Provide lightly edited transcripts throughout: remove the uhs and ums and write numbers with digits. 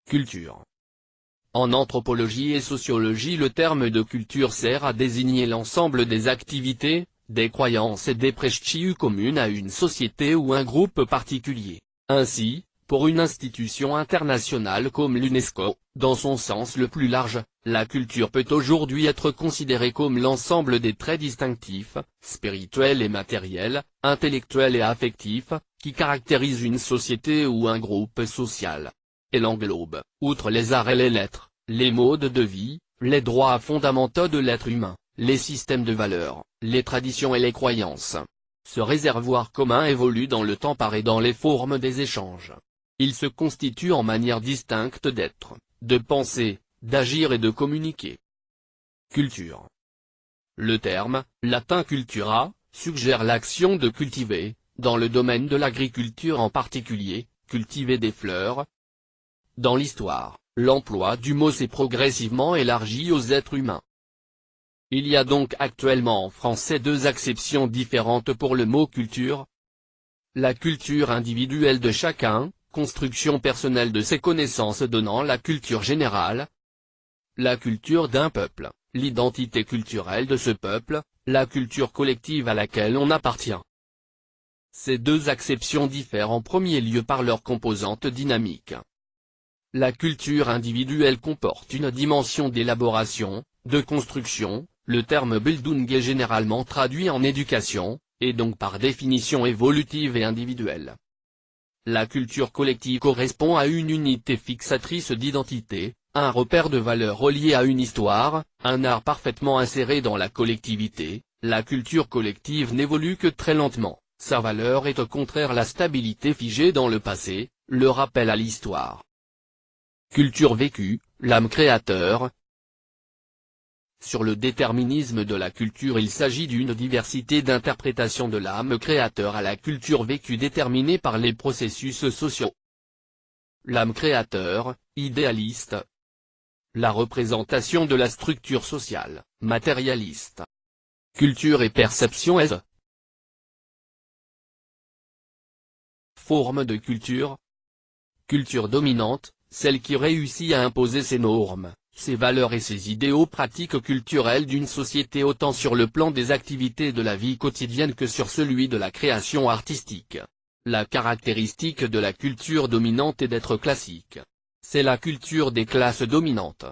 Culture. En anthropologie et sociologie, le terme de culture sert à désigner l'ensemble des activités, des croyances et des pratiques communes à une société ou un groupe particulier. Ainsi, pour une institution internationale comme l'UNESCO, dans son sens le plus large, la culture peut aujourd'hui être considérée comme l'ensemble des traits distinctifs, spirituels et matériels, intellectuels et affectifs, qui caractérisent une société ou un groupe social. Elle englobe, outre les arts et les lettres, les modes de vie, les droits fondamentaux de l'être humain, les systèmes de valeurs, les traditions et les croyances. Ce réservoir commun évolue dans le temps et dans les formes des échanges. Il se constitue en manière distincte d'être, de penser, d'agir et de communiquer. Culture. Le terme, latin cultura, suggère l'action de cultiver, dans le domaine de l'agriculture en particulier, cultiver des fleurs. Dans l'histoire, l'emploi du mot s'est progressivement élargi aux êtres humains. Il y a donc actuellement en français deux acceptions différentes pour le mot culture. La culture individuelle de chacun, construction personnelle de ses connaissances donnant la culture générale. La culture d'un peuple, l'identité culturelle de ce peuple, la culture collective à laquelle on appartient. Ces deux acceptions diffèrent en premier lieu par leur composante dynamique. La culture individuelle comporte une dimension d'élaboration, de construction, le terme Bildung est généralement traduit en éducation, et donc par définition évolutive et individuelle. La culture collective correspond à une unité fixatrice d'identité, un repère de valeurs relié à une histoire, un art parfaitement inséré dans la collectivité. La culture collective n'évolue que très lentement, sa valeur est au contraire la stabilité figée dans le passé, le rappel à l'histoire. Culture vécue, l'âme créateur. Sur le déterminisme de la culture, il s'agit d'une diversité d'interprétations de l'âme créateur à la culture vécue déterminée par les processus sociaux. L'âme créateur, idéaliste. La représentation de la structure sociale, matérialiste. Culture et perception est. Forme de culture. Culture dominante, celle qui réussit à imposer ses normes, ses valeurs et ses idéaux pratiques culturelles d'une société autant sur le plan des activités de la vie quotidienne que sur celui de la création artistique. La caractéristique de la culture dominante est d'être classique. C'est la culture des classes dominantes.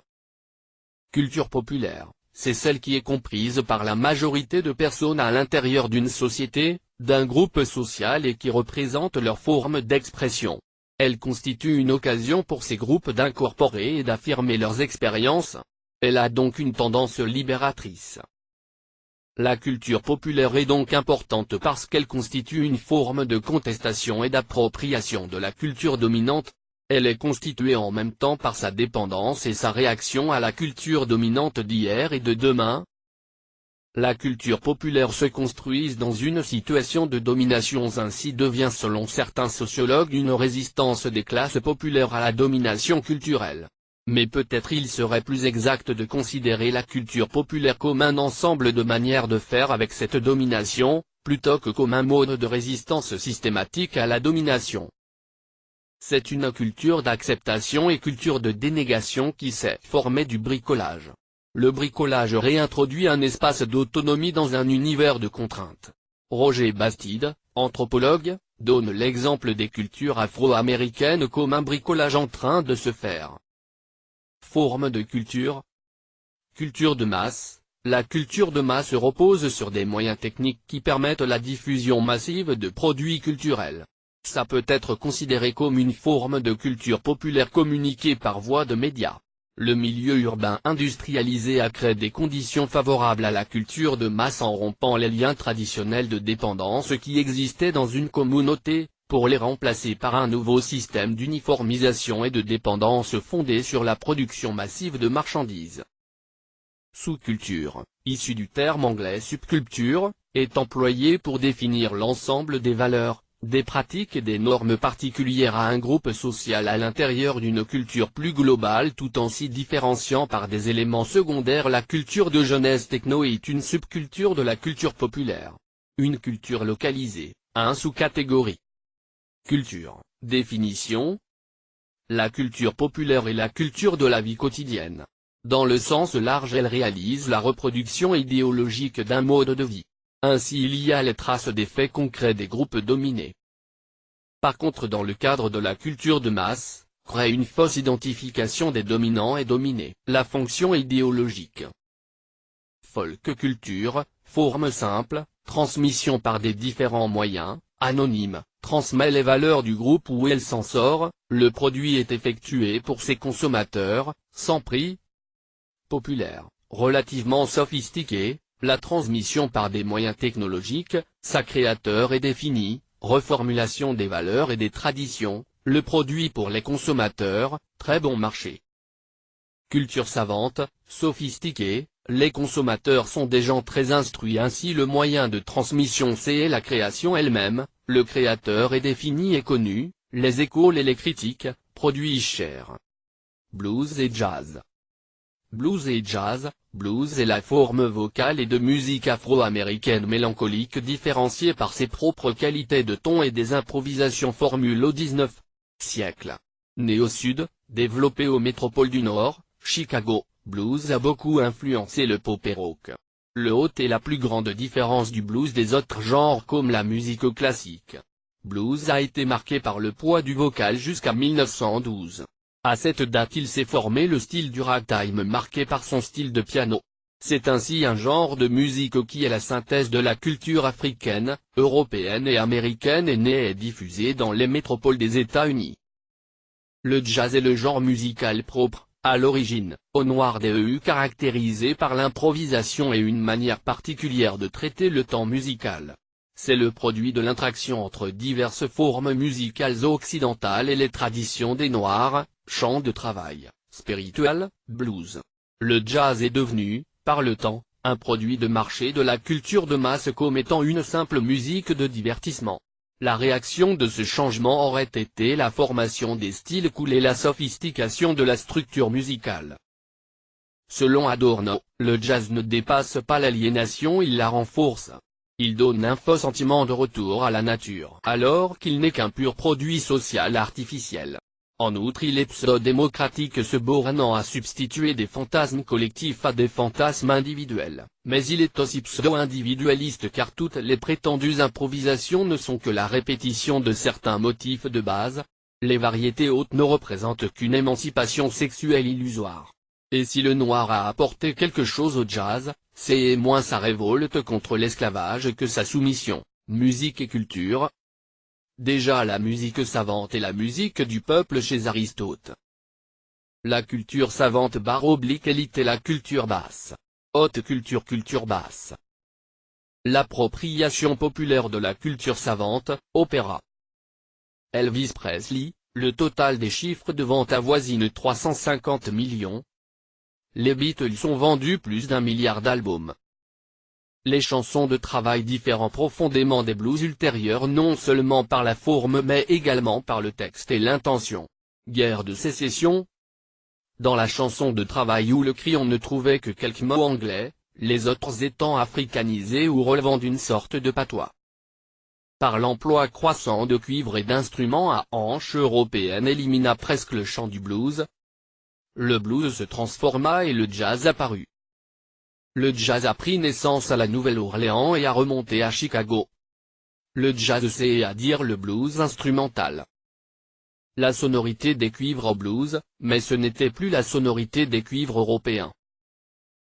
Culture populaire, c'est celle qui est comprise par la majorité de personnes à l'intérieur d'une société, d'un groupe social et qui représente leur forme d'expression. Elle constitue une occasion pour ces groupes d'incorporer et d'affirmer leurs expériences. Elle a donc une tendance libératrice. La culture populaire est donc importante parce qu'elle constitue une forme de contestation et d'appropriation de la culture dominante. Elle est constituée en même temps par sa dépendance et sa réaction à la culture dominante d'hier et de demain. La culture populaire se construise dans une situation de domination, ainsi devient selon certains sociologues une résistance des classes populaires à la domination culturelle. Mais peut-être il serait plus exact de considérer la culture populaire comme un ensemble de manières de faire avec cette domination, plutôt que comme un mode de résistance systématique à la domination. C'est une culture d'acceptation et culture de dénégation qui s'est formée du bricolage. Le bricolage réintroduit un espace d'autonomie dans un univers de contraintes. Roger Bastide, anthropologue, donne l'exemple des cultures afro-américaines comme un bricolage en train de se faire. Forme de culture. Culture de masse. La culture de masse repose sur des moyens techniques qui permettent la diffusion massive de produits culturels. Ça peut être considéré comme une forme de culture populaire communiquée par voie de médias. Le milieu urbain industrialisé a créé des conditions favorables à la culture de masse en rompant les liens traditionnels de dépendance qui existaient dans une communauté, pour les remplacer par un nouveau système d'uniformisation et de dépendance fondé sur la production massive de marchandises. Sous-culture, issue du terme anglais subculture, est employée pour définir l'ensemble des valeurs, des pratiques et des normes particulières à un groupe social à l'intérieur d'une culture plus globale tout en s'y différenciant par des éléments secondaires. La culture de jeunesse techno est une subculture de la culture populaire. Une culture localisée, à un sous-catégorie. Culture, définition. La culture populaire est la culture de la vie quotidienne. Dans le sens large, elle réalise la reproduction idéologique d'un mode de vie. Ainsi il y a les traces des faits concrets des groupes dominés. Par contre, dans le cadre de la culture de masse, crée une fausse identification des dominants et dominés. La fonction idéologique. Folk culture, forme simple, transmission par des différents moyens, anonyme, transmet les valeurs du groupe où elle s'en sort, le produit est effectué pour ses consommateurs, sans prix. Populaire, relativement sophistiqué, la transmission par des moyens technologiques, sa créateur est défini, reformulation des valeurs et des traditions, le produit pour les consommateurs, très bon marché. Culture savante, sophistiquée, les consommateurs sont des gens très instruits, ainsi le moyen de transmission c'est la création elle-même, le créateur est défini et connu, les écoles et les critiques, produits chers. Blues et jazz. Blues et jazz, blues est la forme vocale et de musique afro-américaine mélancolique différenciée par ses propres qualités de ton et des improvisations formules au XIXe siècle. Né au sud, développé aux métropoles du nord, Chicago, blues a beaucoup influencé le pop et rock. Le haut est la plus grande différence du blues des autres genres comme la musique classique. Blues a été marqué par le poids du vocal jusqu'à 1912. À cette date il s'est formé le style du ragtime marqué par son style de piano. C'est ainsi un genre de musique qui est la synthèse de la culture africaine, européenne et américaine et né et diffusé dans les métropoles des États-Unis. Le jazz est le genre musical propre, à l'origine, au noir des EU caractérisé par l'improvisation et une manière particulière de traiter le temps musical. C'est le produit de l'interaction entre diverses formes musicales occidentales et les traditions des Noirs, chant de travail, spirituel, blues. Le jazz est devenu, par le temps, un produit de marché de la culture de masse comme étant une simple musique de divertissement. La réaction de ce changement aurait été la formation des styles cool et la sophistication de la structure musicale. Selon Adorno, le jazz ne dépasse pas l'aliénation, il la renforce. Il donne un faux sentiment de retour à la nature, alors qu'il n'est qu'un pur produit social artificiel. En outre, il est pseudo-démocratique, se bornant à substituer des fantasmes collectifs à des fantasmes individuels, mais il est aussi pseudo-individualiste car toutes les prétendues improvisations ne sont que la répétition de certains motifs de base. Les variétés hautes ne représentent qu'une émancipation sexuelle illusoire. Et si le noir a apporté quelque chose au jazz, c'est moins sa révolte contre l'esclavage que sa soumission. Musique et culture. Déjà la musique savante est la musique du peuple chez Aristote. La culture savante / élite est la culture basse. Haute culture, culture basse. L'appropriation populaire de la culture savante, opéra. Elvis Presley, le total des chiffres de vente avoisine 350 millions. Les Beatles ont vendu plus d'1 milliard d'albums. Les chansons de travail diffèrent profondément des blues ultérieurs non seulement par la forme mais également par le texte et l'intention. Guerre de sécession. Dans la chanson de travail où le cri on ne trouvait que quelques mots anglais, les autres étant africanisés ou relevant d'une sorte de patois. Par l'emploi croissant de cuivre et d'instruments à hanches européennes élimina presque le chant du blues. Le blues se transforma et le jazz apparut. Le jazz a pris naissance à la Nouvelle-Orléans et a remonté à Chicago. Le jazz c'est à dire le blues instrumental. La sonorité des cuivres au blues, mais ce n'était plus la sonorité des cuivres européens.